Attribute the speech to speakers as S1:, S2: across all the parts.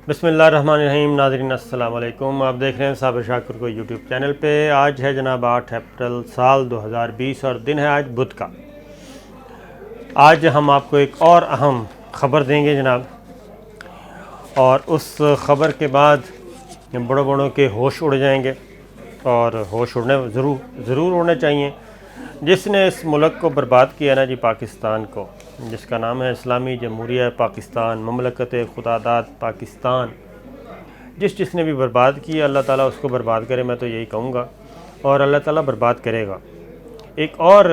S1: बिस्मिल्लाहिर्रहमानिर्रहीम। नाज़रीन अस्सलाम वालेकुम। आप देख रहे हैं साबिर शाकिर को यूट्यूब चैनल पे। आज है जनाब 8 अप्रैल साल 2020 और दिन है आज बुध का। आज हम आपको एक और अहम ख़बर देंगे जनाब, और उस ख़बर के बाद बड़ों बड़ों के होश उड़ जाएंगे, और होश उड़ने ज़रूर उड़ने चाहिए। जिसने इस मुल्क को बर्बाद किया ना जी, पाकिस्तान को, जिसका नाम है इस्लामी जमहूरिया पाकिस्तान, ममलकत खुदादाद पाकिस्तान, जिसने भी बर्बाद किया अल्लाह ताला उसको बर्बाद करे, मैं तो यही कहूँगा, और अल्लाह ताला बर्बाद करेगा। एक और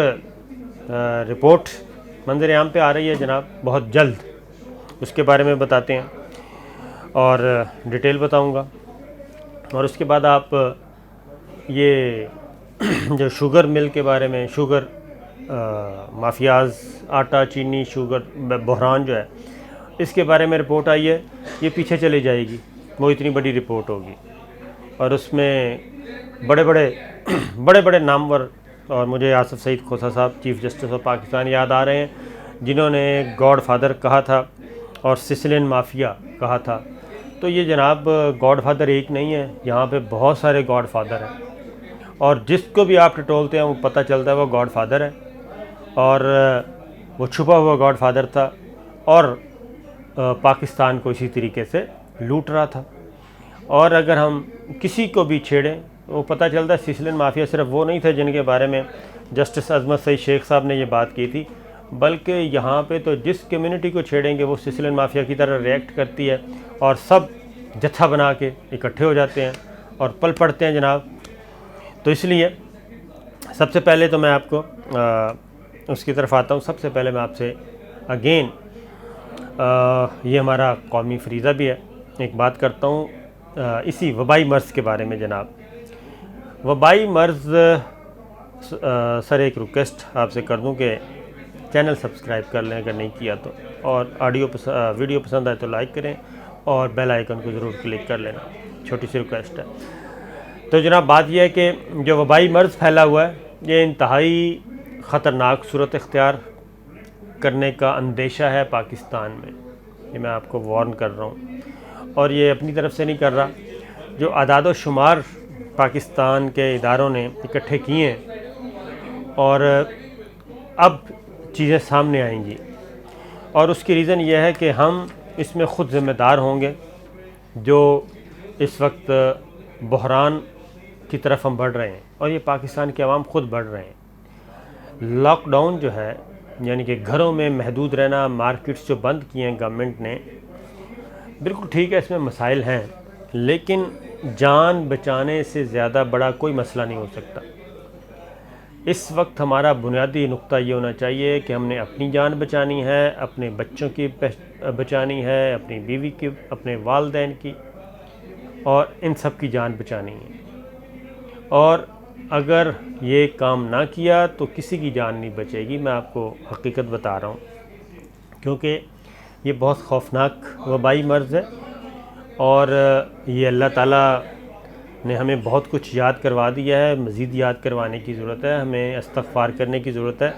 S1: रिपोर्ट मंजर आम पे आ रही है जनाब, बहुत जल्द उसके बारे में बताते हैं और डिटेल बताऊँगा। और उसके बाद आप ये जो शुगर मिल के बारे में, शुगर माफियाज़, आटा चीनी शुगर बहरान जो है, इसके बारे में रिपोर्ट आई है। ये पीछे चली जाएगी, वो इतनी बड़ी रिपोर्ट होगी, और उसमें बड़े बड़े नामवर, और मुझे आसिफ सईद खोसा साहब चीफ़ जस्टिस ऑफ पाकिस्तान याद आ रहे हैं, जिन्होंने गॉड फादर कहा था और सिसिलियन माफिया कहा था। तो ये जनाब गॉड फादर एक नहीं है, यहाँ पे बहुत सारे गॉड फादर हैं, और जिसको भी आप टटोलते हैं वो पता चलता है वो गॉड फादर है, और वो छुपा हुआ गॉड फादर था, और पाकिस्तान को इसी तरीके से लूट रहा था। और अगर हम किसी को भी छेड़ें वो पता चलता है सिसिलियन माफिया सिर्फ वो नहीं थे जिनके बारे में जस्टिस अजमत सईद शेख साहब ने ये बात की थी, बल्कि यहाँ पे तो जिस कम्युनिटी को छेड़ेंगे वो सिसिलियन माफिया की तरह रिएक्ट करती है, और सब जत्था बना के इकट्ठे हो जाते हैं और पल पड़ते हैं जनाब। तो इसलिए सबसे पहले तो मैं आपको उसकी तरफ आता हूँ। सबसे पहले मैं आपसे अगेन ये हमारा कौमी फरीज़ा भी है, एक बात करता हूँ इसी वबाई मर्ज़ के बारे में जनाब। वबाई मर्ज़ सर एक रिक्वेस्ट आपसे कर दूँ कि चैनल सब्सक्राइब कर लें अगर नहीं किया तो, और वीडियो पसंद आए तो लाइक करें और बेल आइकन को ज़रूर क्लिक कर लेना, छोटी सी रिक्वेस्ट है। तो जनाब बात यह है कि जो वबाई मर्ज़ फैला हुआ है ये इंतहाई ख़तरनाक सूरत इख्तियार करने का अंदेशा है पाकिस्तान में, ये मैं आपको वार्न कर रहा हूँ। और ये अपनी तरफ से नहीं कर रहा, जो आदाद शुमार पाकिस्तान के इदारों ने इकट्ठे किए हैं, और अब चीज़ें सामने आएंगी, और उसकी रीज़न यह है कि हम इसमें ख़ुद ज़िम्मेदार होंगे। जो इस वक्त बहरान की तरफ हम बढ़ रहे हैं, और ये पाकिस्तान के अवाम ख़ुद बढ़ रहे हैं। लॉकडाउन जो है, यानी कि घरों में महदूद रहना, मार्केट्स जो बंद किए हैं गवर्नमेंट ने, बिल्कुल ठीक है, इसमें मसाइल हैं, लेकिन जान बचाने से ज़्यादा बड़ा कोई मसला नहीं हो सकता। इस वक्त हमारा बुनियादी नुक्ता ये होना चाहिए कि हमने अपनी जान बचानी है, अपने बच्चों की बचानी है, अपनी बीवी की, अपने वालिदैन की, और इन सब की जान बचानी है। और अगर ये काम ना किया तो किसी की जान नहीं बचेगी, मैं आपको हकीकत बता रहा हूँ, क्योंकि ये बहुत खौफनाक वबाई मर्ज़ है, और ये अल्लाह ताला ने हमें बहुत कुछ याद करवा दिया है, मज़ीद याद करवाने की ज़रूरत है, हमें इस्तग़फ़ार करने की ज़रूरत है।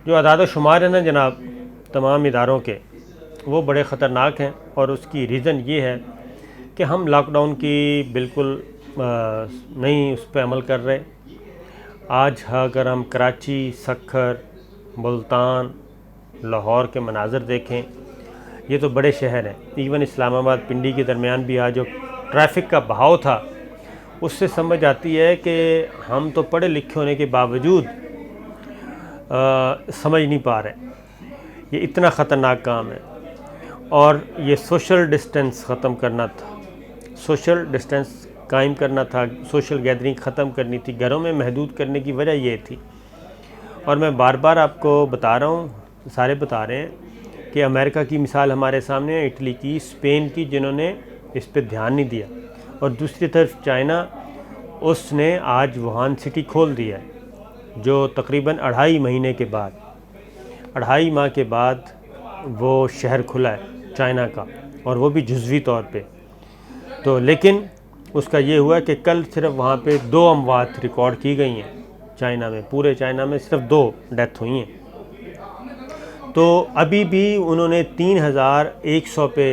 S1: जो आदाद शुमार है ना जनाब तमाम इदारों के, वो बड़े ख़तरनाक हैं, और उसकी रीज़न ये है कि हम लॉकडाउन की बिल्कुल नहीं उस पर अमल कर रहे। आज अगर हम कराची, सक्खर, मुल्तान, लाहौर के मनाज़र देखें, ये तो बड़े शहर हैं, इवन इस्लामाबाद पिंडी के दरमियान भी आज जो ट्रैफिक का बहाव था, उससे समझ आती है कि हम तो पढ़े लिखे होने के बावजूद समझ नहीं पा रहे, ये इतना ख़तरनाक काम है। और ये सोशल डिस्टेंस ख़त्म करना था, सोशल डिस्टेंस कायम करना था, सोशल गैदरिंग ख़त्म करनी थी, घरों में महदूद करने की वजह ये थी। और मैं बार बार आपको बता रहा हूँ, सारे बता रहे हैं कि अमेरिका की मिसाल हमारे सामने है, इटली की, स्पेन की, जिन्होंने इस पर ध्यान नहीं दिया। और दूसरी तरफ चाइना, उसने आज वुहान सिटी खोल दिया है, जो तकरीबन 2.5 महीने के बाद, 2.5 माह के बाद वो शहर खुला है चाइना का, और वो भी जुज़वी तौर पे। तो लेकिन उसका ये हुआ कि कल सिर्फ वहाँ पे 2 अमवात रिकॉर्ड की गई हैं चाइना में, पूरे चाइना में सिर्फ 2 डेथ हुई हैं। तो अभी भी उन्होंने 3100 पे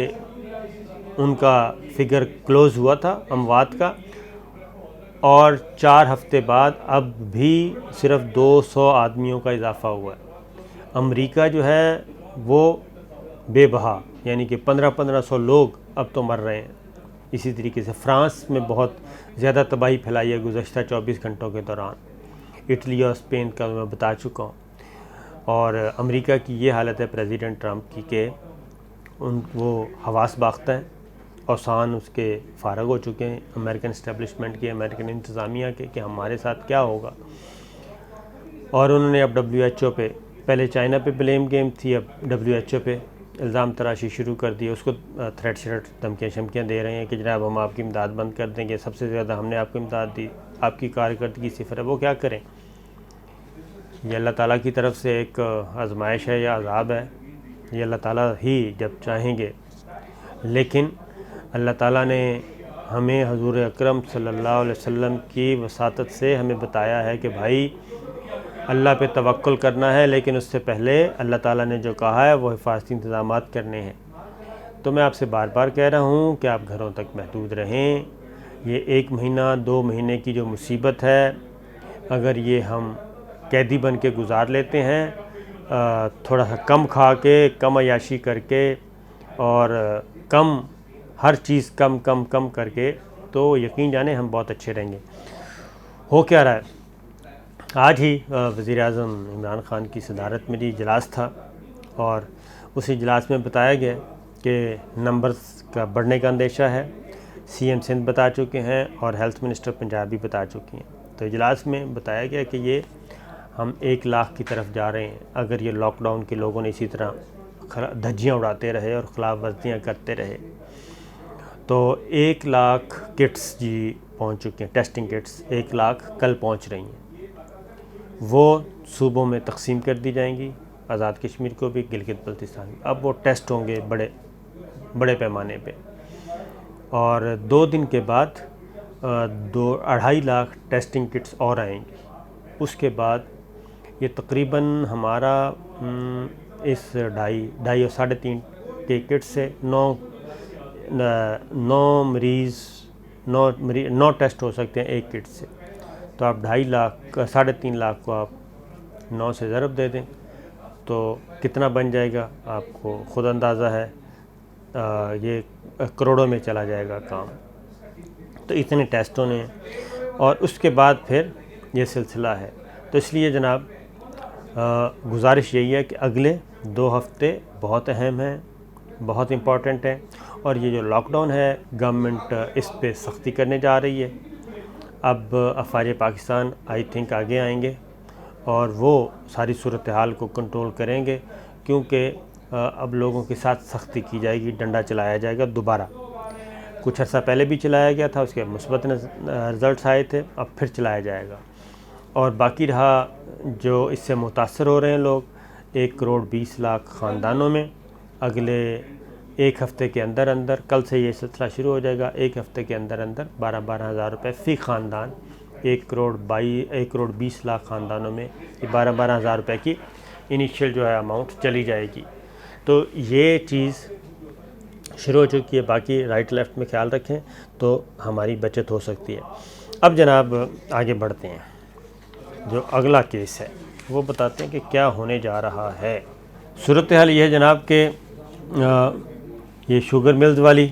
S1: उनका फिगर क्लोज़ हुआ था अमवात का, और 4 हफ्ते बाद अब भी सिर्फ 200 आदमियों का इजाफ़ा हुआ है। अमेरिका जो है वो बेबहा, यानी कि 1500 लोग अब तो मर रहे हैं। इसी तरीके से फ़्रांस में बहुत ज़्यादा तबाही फैलाई है गुज़श्ता 24 घंटों के दौरान। इटली और स्पेन का मैं बता चुका हूँ। और अमेरिका की ये हालत है प्रेसिडेंट ट्रंप की कि वो हवास बाख्ता है, औसान उसके फ़ारग हो चुके हैं अमेरिकन इस्टेब्लिशमेंट के, अमेरिकन इंतज़ामिया के, कि हमारे साथ क्या होगा। और उन्होंने अब WHO पे, पहले चाइना पे ब्लेम गेम थी, अब WHO पे इल्ज़ाम तराशी शुरू कर दी। उसको थ्रेट श्रेट धमकियाँ शमकियाँ दे रहे हैं कि जनाब हम आपकी इमदाद बंद कर देंगे, सबसे ज़्यादा हमने आपको इमदाद दी, आपकी कारकर्दगी सिफर है। वो क्या करें, ये अल्लाह ताला की तरफ से एक आजमाइश है या अज़ाब है, ये अल्लाह ताला ही जब चाहेंगे। लेकिन अल्लाह ताला ने हमें हुज़ूर अकरम सल्लल्लाहु अलैहि वसल्लम की वसातत से हमें बताया है कि भाई अल्लाह पे तवक्कुल करना है, लेकिन उससे पहले अल्लाह ताला ने जो कहा है वो हिफाजती इंतज़ामात करने हैं। तो मैं आपसे बार बार कह रहा हूँ कि आप घरों तक महदूद रहें। ये 1 महीना 2 महीने की जो मुसीबत है, अगर ये हम कैदी बन के गुजार लेते हैं, थोड़ा सा कम खा के, कम अयाशी करके और कम हर चीज़ कम कम कम करके, तो यकीन जाने हम बहुत अच्छे रहेंगे। हो क्या रहा है, आज ही वज़ीर-ए-आज़म इमरान ख़ान की सदारत में इजलास था, और उस इजलास में बताया गया कि नंबर्स का बढ़ने का अंदेशा है। CM सिंध बता चुके हैं और हेल्थ मिनिस्टर पंजाब भी बता चुकी हैं। तो इजलास में बताया गया कि ये हम 1 लाख की तरफ जा रहे हैं। अगर ये लॉकडाउन के लोगों ने इसी तरह धज्जियाँ उड़ाते रहे और ख़िलाफ़ वर्जियाँ करते रहे, तो 1 लाख किट्स जी पहुँच चुके हैं, टेस्टिंग किट्स 1 लाख कल पहुँच रही हैं। वो सूबों में तकसीम कर दी जाएंगी, आज़ाद कश्मीर को भी, गिलगित बल्तिस्तान में। अब वो टेस्ट होंगे बड़े पैमाने पे, और 2 दिन के बाद 2-2.5 लाख टेस्टिंग किट्स और आएंगी। उसके बाद ये तकरीबन हमारा इस 2.5 और 3.5 के किट से 9 टेस्ट हो सकते हैं एक किट से। तो आप 2.5 लाख 3.5 लाख को आप 9 से ज़रब दे दें तो कितना बन जाएगा, आपको ख़ुद अंदाज़ा है। ये करोड़ों में चला जाएगा काम। तो इतने टेस्टों ने, और उसके बाद फिर ये सिलसिला है। तो इसलिए जनाब गुजारिश यही है कि अगले 2 हफ्ते बहुत अहम हैं, बहुत इम्पॉर्टेंट है। और ये जो लॉकडाउन है, गवर्नमेंट इस पे सख्ती करने जा रही है। अब अफवाज पाकिस्तान आई थिंक आगे आएंगे और वो सारी सूरत हाल को कंट्रोल करेंगे, क्योंकि अब लोगों के साथ सख्ती की जाएगी, डंडा चलाया जाएगा दोबारा। कुछ अर्सा पहले भी चलाया गया था, उसके मुस्बत रिज़ल्ट आए थे, अब फिर चलाया जाएगा। और बाकी रहा जो इससे मुतासर हो रहे हैं लोग, 1 करोड़ 20 लाख ख़ानदानों में अगले 1 हफ़्ते के अंदर अंदर, कल से ये सिलसिला शुरू हो जाएगा, 1 हफ़्ते के अंदर अंदर 12-12 हज़ार रुपये फ़ी ख़ानदान, 1 करोड़ 20 लाख ख़ानदानों में ये 12-12 हज़ार रुपये की इनिशियल जो है अमाउंट चली जाएगी। तो ये चीज़ शुरू हो चुकी है। बाकी राइट लेफ़्ट में ख्याल रखें तो हमारी बचत हो सकती है। अब जनाब आगे बढ़ते हैं, जो अगला केस है वो बताते हैं कि क्या होने जा रहा है। सूरत हाल ये है जनाब के ये शुगर मिल्स वाली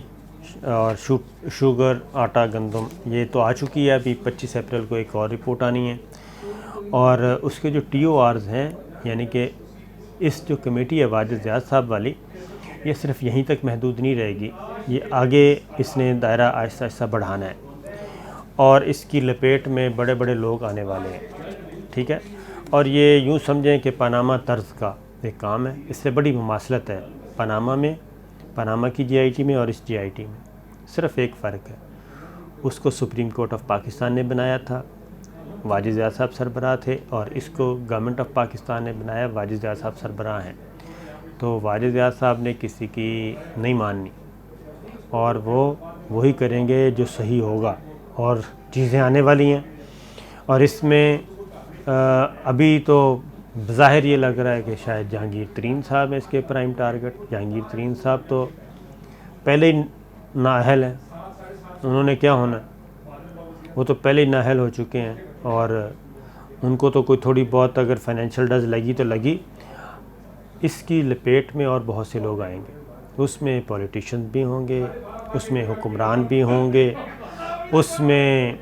S1: और शुगर, आटा, गंदम ये तो आ चुकी है। अभी 25 अप्रैल को एक और रिपोर्ट आनी है, और उसके जो TORs हैं, यानी कि इस जो कमेटी है वाजिद ज़ियाद साहब वाली, ये सिर्फ यहीं तक महदूद नहीं रहेगी, ये आगे इसने दायरा आहिस्ता आहिस्ता बढ़ाना है, और इसकी लपेट में बड़े बड़े लोग आने वाले हैं, ठीक है। और ये यूँ समझें कि पनामा तर्ज का एक काम है, इससे बड़ी मुमासलत है पनामा की GIT में और इस GIT में। सिर्फ़ एक फ़र्क है, उसको सुप्रीम कोर्ट ऑफ पाकिस्तान ने बनाया था, वाजिद ज़ियाद साहब सरबराह थे, और इसको गवर्नमेंट ऑफ पाकिस्तान ने बनाया, वाजिद ज़ियाद साहब सरबराह हैं। तो वाजिद ज़ियाद साहब ने किसी की नहीं माननी, और वो वही करेंगे जो सही होगा, और चीज़ें आने वाली हैं। और इसमें अभी तो ज़ाहिर ये लग रहा है कि शायद जहांगीर तरीन साहब हैं इसके प्राइम टारगेट। जहांगीर तरीन साहब तो पहले ही नाअहल हैं, उन्होंने क्या होना है, वो तो पहले ही नाअहल हो चुके हैं और उनको तो कोई थोड़ी बहुत अगर फाइनेंशियल डज लगी तो लगी। इसकी लपेट में और बहुत से लोग आएंगे, उसमें पॉलिटिशियंस भी होंगे, उसमें हुक्मरान भी होंगे, उसमें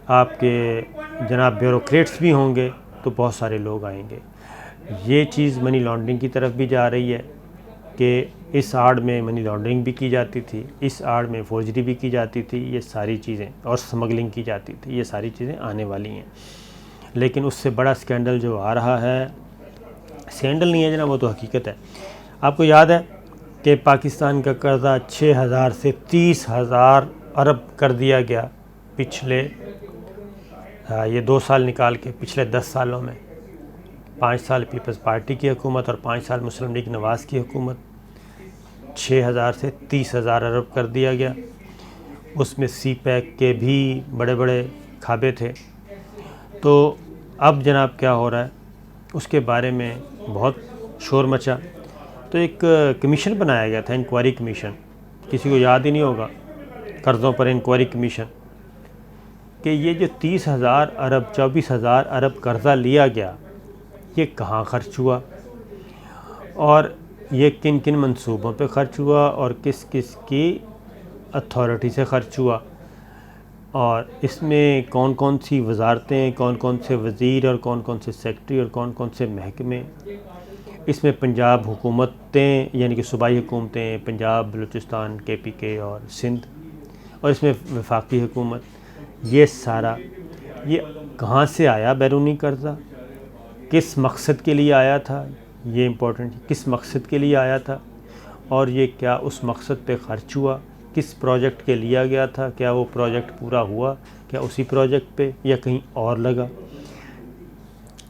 S1: आपके जनाब ब्यूरोक्रेट्स भी होंगे, तो बहुत सारे लोग आएंगे। ये चीज़ मनी लॉन्ड्रिंग की तरफ भी जा रही है कि इस आड़ में मनी लॉन्ड्रिंग भी की जाती थी, इस आड़ में फोर्जरी भी की जाती थी, ये सारी चीज़ें, और स्मगलिंग की जाती थी, ये सारी चीज़ें आने वाली हैं। लेकिन उससे बड़ा स्कैंडल जो आ रहा है, स्कैंडल नहीं है जनाब, वो तो हकीकत है। आपको याद है कि पाकिस्तान का कर्ज़ा 6,000 से 30,000 अरब कर दिया गया पिछले ये 2 साल निकाल के, पिछले 10 सालों में। 5 साल पीपल्स पार्टी की हुकूमत और 5 साल मुस्लिम लीग नवाज़ की हुकूमत, 6,000 से 30,000 अरब कर दिया गया। उसमें सी पैक के भी बड़े बड़े खाबे थे। तो अब जनाब क्या हो रहा है, उसके बारे में बहुत शोर मचा। तो एक कमीशन बनाया गया था, इंक्वायरी कमीशन, किसी को याद ही नहीं होगा, कर्ज़ों पर इंक्वायरी कमीशन, कि ये जो 30,000 अरब 24,000 अरब कर्ज़ा लिया गया, ये कहाँ ख़र्च हुआ और ये किन किन मंसूबों पे ख़र्च हुआ और किस किस की अथॉरिटी से ख़र्च हुआ, और इसमें कौन कौन सी वजारतें, कौन कौन से वज़ीर और कौन कौन से सेक्रेटरी और कौन कौन से महकमे, इसमें पंजाब हुकूमतें यानी कि सूबाई हुकूमतें, पंजाब, बलूचिस्तान, KPK और सिंध, और इसमें वफाकी हुकूमत, ये सारा ये कहाँ से आया बैरूनी कर्ज़ा, किस मकसद के लिए आया था, ये इम्पोर्टेंट, किस मकसद के लिए आया था और ये क्या उस मकसद पे ख़र्च हुआ, किस प्रोजेक्ट के लिया गया था, क्या वो प्रोजेक्ट पूरा हुआ, क्या उसी प्रोजेक्ट पे या कहीं और लगा।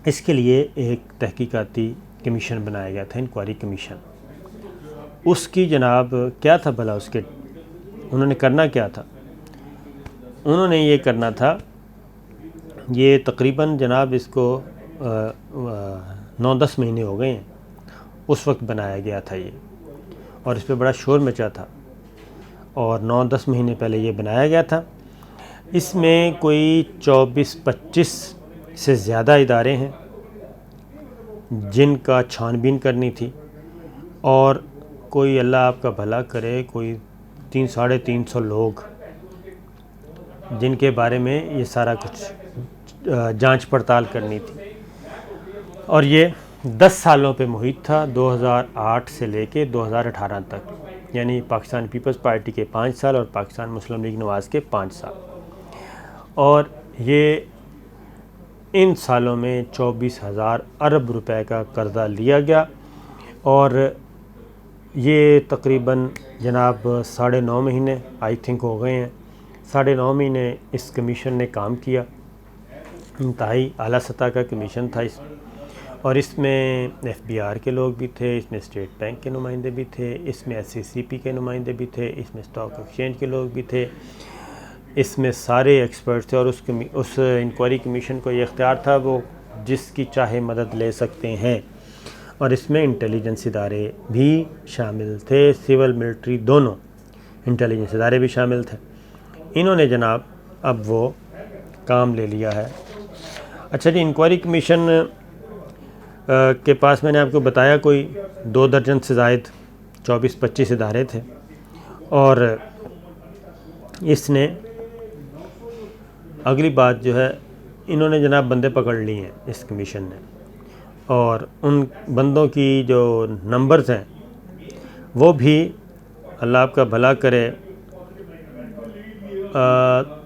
S1: इसके लिए एक तहकीकाती कमीशन बनाया गया था, इंक्वायरी कमीशन। उसकी जनाब क्या था भला, उसके उन्होंने करना क्या था, उन्होंने ये करना था, ये तकरीबन जनाब इसको 9-10 महीने हो गए हैं, उस वक्त बनाया गया था ये, और इस पर बड़ा शोर मचा था, और 9-10 महीने पहले ये बनाया गया था। इसमें कोई 24-25 से ज़्यादा इदारे हैं जिनका छानबीन करनी थी, और कोई अल्लाह आपका भला करे कोई 300-350 लोग जिनके बारे में ये सारा कुछ जांच पड़ताल करनी थी। और ये 10 सालों पे मुहित था, 2008 से लेके 2018 तक, यानी पाकिस्तान पीपल्स पार्टी के 5 साल और पाकिस्तान मुस्लिम लीग नवाज़ के 5 साल। और ये इन सालों में 24,000 अरब रुपए का कर्ज़ा लिया गया, और ये तकरीबन जनाब 9.5 महीने आई थिंक हो गए हैं, 9.5 महीने इस कमीशन ने काम किया। इंतहाई आला सतह का कमीशन था और इसमें FBR के लोग भी थे, इसमें स्टेट बैंक के नुमाइंदे भी थे, इसमें SCCP के नुमाइंदे भी थे, इसमें स्टॉक एक्सचेंज के लोग भी थे, इसमें सारे एक्सपर्ट थे। और उस इंक्वायरी कमीशन को ये इख्तियार था वो जिसकी चाहे मदद ले सकते हैं, और इसमें इंटेलिजेंस इदारे भी शामिल थे, सिविल मिलिट्री दोनों इंटेलिजेंस इदारे भी शामिल थे। इन्होंने जनाब अब वो काम ले लिया है। अच्छा जी, इंक्वायरी कमीशन के पास मैंने आपको बताया कोई 2 दर्जन से ज़ायद 24-25 इदारे थे, और इसने अगली बात जो है, इन्होंने जनाब बंदे पकड़ लिए हैं इस कमीशन ने, और उन बंदों की जो नंबर्स हैं वो भी अल्लाह आपका भला करे,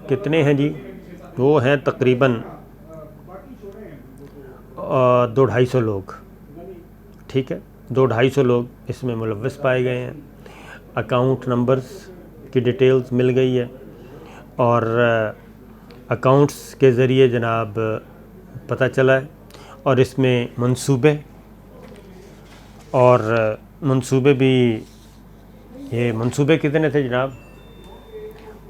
S1: कितने हैं जी, वो हैं तकरीबन 200-250 लोग, ठीक है, 200-250 लोग इसमें मुलव्वस पाए गए हैं। अकाउंट नंबर्स की डिटेल्स मिल गई है, और अकाउंट्स के ज़रिए जनाब पता चला है, और इसमें मंसूबे, और मंसूबे भी, ये मंसूबे कितने थे जनाब,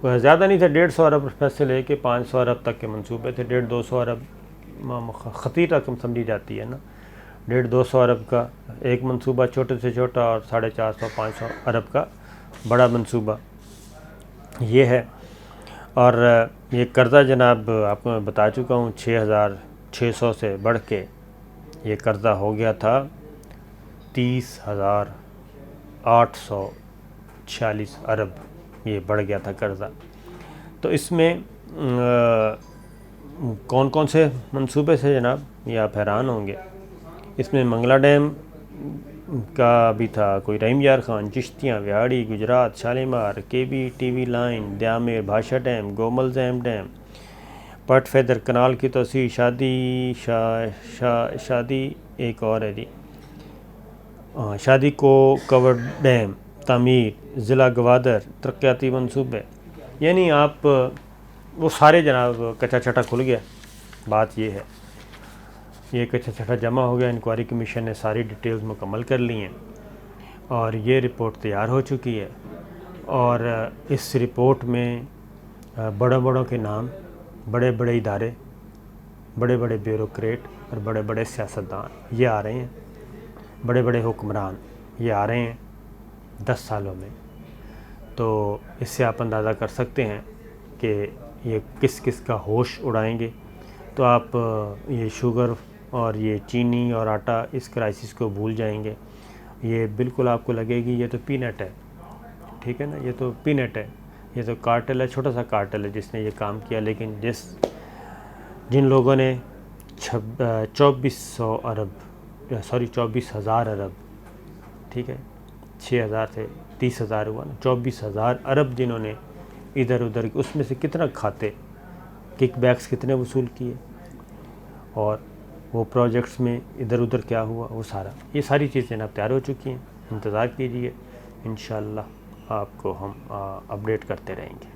S1: ज़्यादा नहीं थे, 150 अरब रुपये से लेके 500 अरब तक के मंसूबे थे। 150-200 अरब ख़तीर रकम समझी जाती है ना, 150-200 अरब का एक मंसूबा छोटे से छोटा, और 450-500 अरब का बड़ा मंसूबा। ये है। और ये कर्ज़ा जनाब आपको मैं बता चुका हूँ 6,600 से बढ़ के ये कर्ज़ा हो गया था 30,846 अरब, ये बढ़ गया था कर्ज़ा। तो इसमें कौन कौन से मंसूबे थे जनाब, ये आप हैरान होंगे। इसमें मंगला डैम का भी था, कोई रहीम यार ख़ान, चिश्तियाँ, व्याड़ी, गुजरात, शालीमार, केबी टीवी लाइन, द्यामेर, भाषा डैम, गोमल जैम डैम, पट फैदर कनाल की तोसी, शादी एक और है जी, शादी को कवर डैम तामीर, ज़िला गवादर, तरक्याती मंसूबे, यानी आप वो सारे जनाब कच्चा छटा खुल गया। बात ये है, ये कच्चा छटा जमा हो गया, इंक्वायरी कमीशन ने सारी डिटेल्स मुकम्मल कर ली हैं और ये रिपोर्ट तैयार हो चुकी है। और इस रिपोर्ट में बड़े बड़ों के नाम, बड़े बड़े इदारे, बड़े बड़े ब्यूरोक्रेट और बड़े बड़े सियासतदान ये आ रहे हैं, बड़े बड़े हुक्मरान ये आ रहे हैं 10 सालों में। तो इससे आप अंदाज़ा कर सकते हैं कि ये किस किस का होश उड़ाएंगे। तो आप ये शुगर और ये चीनी और आटा, इस क्राइसिस को भूल जाएंगे। ये बिल्कुल आपको लगेगी ये तो पीनट है, ठीक है ना, ये तो पीनट है, ये तो कार्टेल है, छोटा सा कार्टेल है जिसने ये काम किया। लेकिन जिन लोगों ने 24,000 अरब, ठीक है, 6,000 से 30,000 हुआ ना, 24,000 अरब जिन्होंने इधर उधर, उसमें से कितना खाते, किकबैक्स कितने वसूल किए और वो प्रोजेक्ट्स में इधर उधर क्या हुआ, वो सारा, ये सारी चीज़ें अब तैयार हो चुकी हैं। इंतज़ार कीजिए, इंशाअल्लाह आपको हम अपडेट करते रहेंगे।